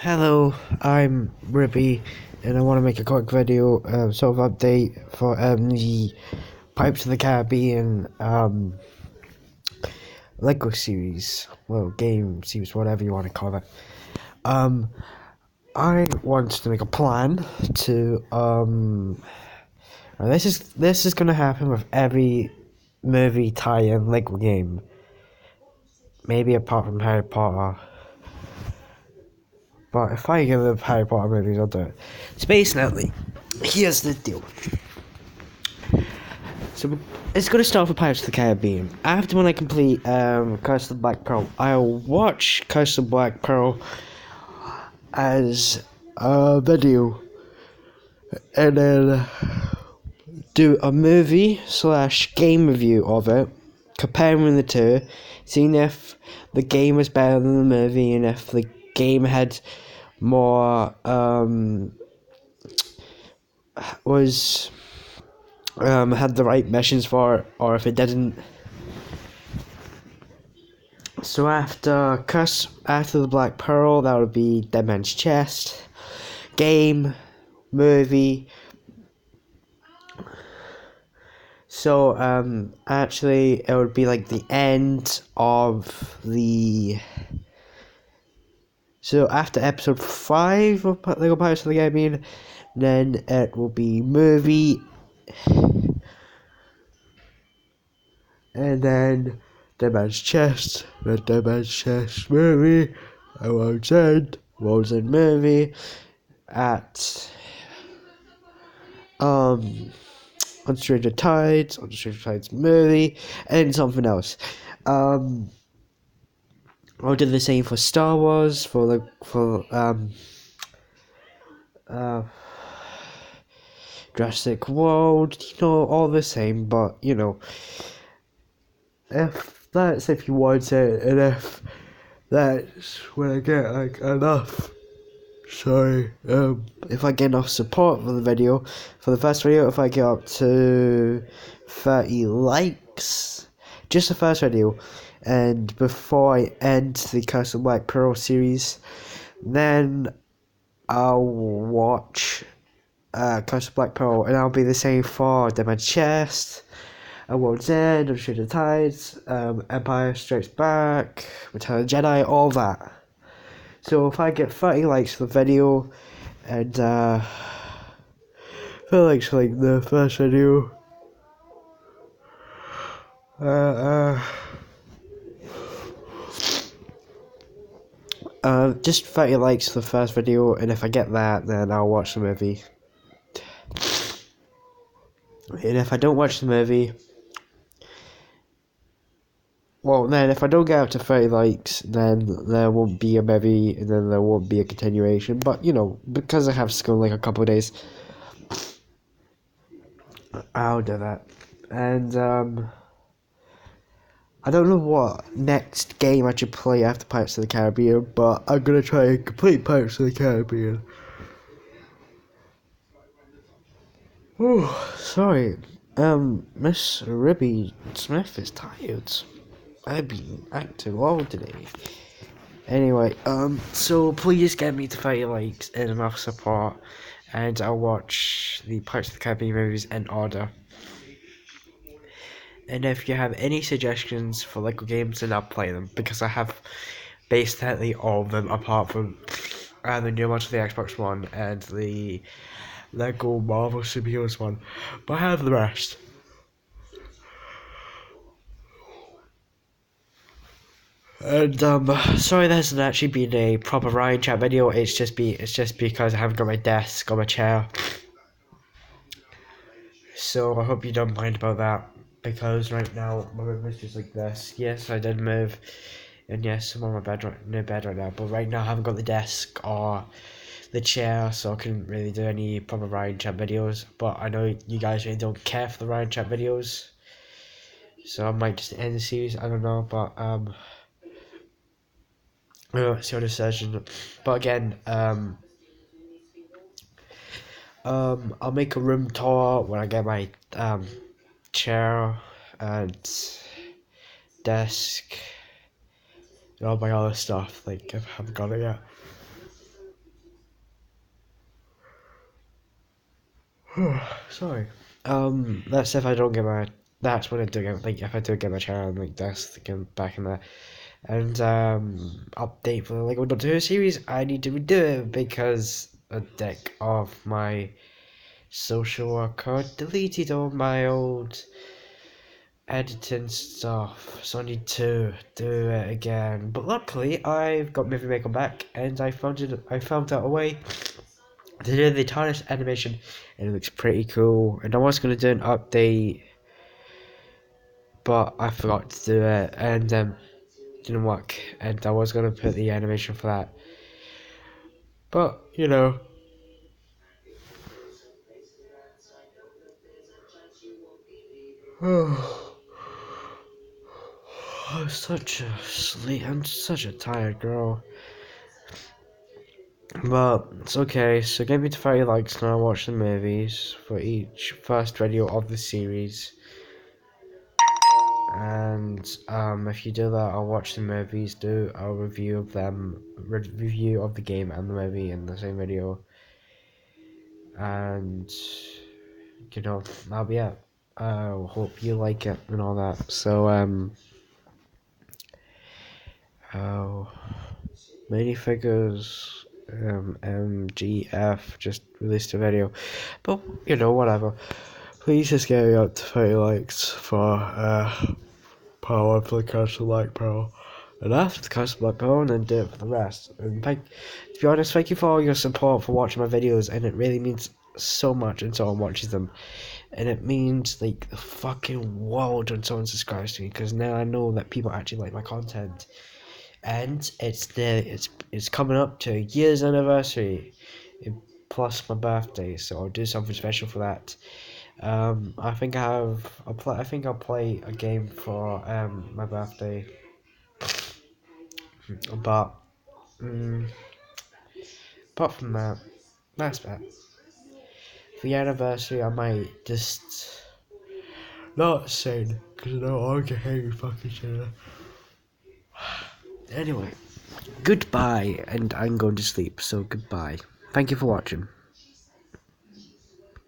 Hello, I'm Ribby, and I want to make a quick video, sort of update for the Pirates of the Caribbean Lego series, well, game series, whatever you want to call it. I want to make a plan to this is gonna happen with every movie tie-in Lego game, maybe apart from Harry Potter. But if I give the Harry Potter movies, I'll do it. Space Nelly. Here's the deal. So it's gonna start with Pirates of the Caribbean. After when I complete Curse of the Black Pearl, I'll watch Curse of the Black Pearl as a video, and then do a movie / game review of it, comparing the two, seeing if the game was better than the movie and if the game had more was had the right missions for it, or if it didn't. So after the Black Pearl, that would be Dead Man's Chest, game, movie. So actually, it would be like the end of the. So after episode 5 of Lego Pirates of the Caribbean, then it will be movie, and then Dead Man's Chest, the Dead Man's Chest movie, I won't end movie, at on Stranger Tides movie, and something else. I'll do the same for Star Wars, for Jurassic World, all the same, but if you want it, and if that's when I get like enough. Sorry, if I get enough support for the video, for the first video, if I get up to 30 likes, just the first video, and before I end the Curse of Black Pearl series, then I'll watch Curse of Black Pearl, and I'll be the same for Dead Man's Chest, A World's End, I'm Stranger Tides, Empire Strikes Back, Return of the Jedi, all that. So if I get 30 likes for the video, and 30 likes for like the first video, just 30 likes for the first video, and if I get that, then I'll watch the movie. And if I don't watch the movie, well, then if I don't get up to 30 likes, then there won't be a movie, and then there won't be a continuation. But because I have school like a couple of days, I'll do that. And I don't know what next game I should play after Pirates of the Caribbean, but I'm gonna try and complete Pirates of the Caribbean. Oh, sorry. Miss Ribby Smith is tired. I've been acting all today. Anyway, so please get me to 30 likes and enough support, and I'll watch the Pirates of the Caribbean movies in order. And if you have any suggestions for Lego games, then I'll play them, because I have basically all of them apart from the new ones for the Xbox One and the Lego Marvel Superheroes one, but I have the rest. And sorry there hasn't actually been a proper Ryan chat video. It's just because I haven't got my desk or my chair. So I hope you don't mind about that, because right now my room is just like this. Yes, I did move, and yes, I'm on my bed right now. But right now I haven't got the desk or the chair, so I couldn't really do any proper Ryan chat videos. But I know you guys really don't care for the Ryan chat videos, so I might just end the series. I don't know, but it's your decision. But again, I'll make a room tour when I get my chair and desk and all my other stuff. Like, I haven't got it yet. Sorry. That's if I don't get my. That's when I do get, like, if I do get my channel, like, that's again back in there. And update for the Lego Doctor Who series, I need to redo it because a deck of my social account deleted all my old editing stuff, so I need to do it again. But luckily, I've got Movie Maker back, and I found out a way to do the TARDIS animation, and it looks pretty cool. And I was gonna do an update, but I forgot to do it, and didn't work. And I was gonna put the animation for that, but you know. I'm such a tired girl. But it's okay, so give me to 30 likes and I'll watch the movies for each first video of the series. And if you do that, I'll watch the movies, do a review of them, review of the game and the movie in the same video. And, you know, that'll be it. I hope you like it and all that. So, oh, minifigures, MGF just released a video, but you know, whatever. Please just get me up to 30 likes for power for the castle like power, and after the castle like power, and then do it for the rest. And to be honest, thank you for all your support for watching my videos, and it really means so much when someone watches them, and it means like the fucking world when someone subscribes to me, because now I know that people actually like my content. And it's coming up to a year's anniversary, plus my birthday, so I'll do something special for that. I think I think I'll play a game for my birthday, but apart from that, that's that. For the anniversary, I might just not sing because I know I can hear you fucking shit. Anyway, goodbye, and I'm going to sleep. So goodbye. Thank you for watching.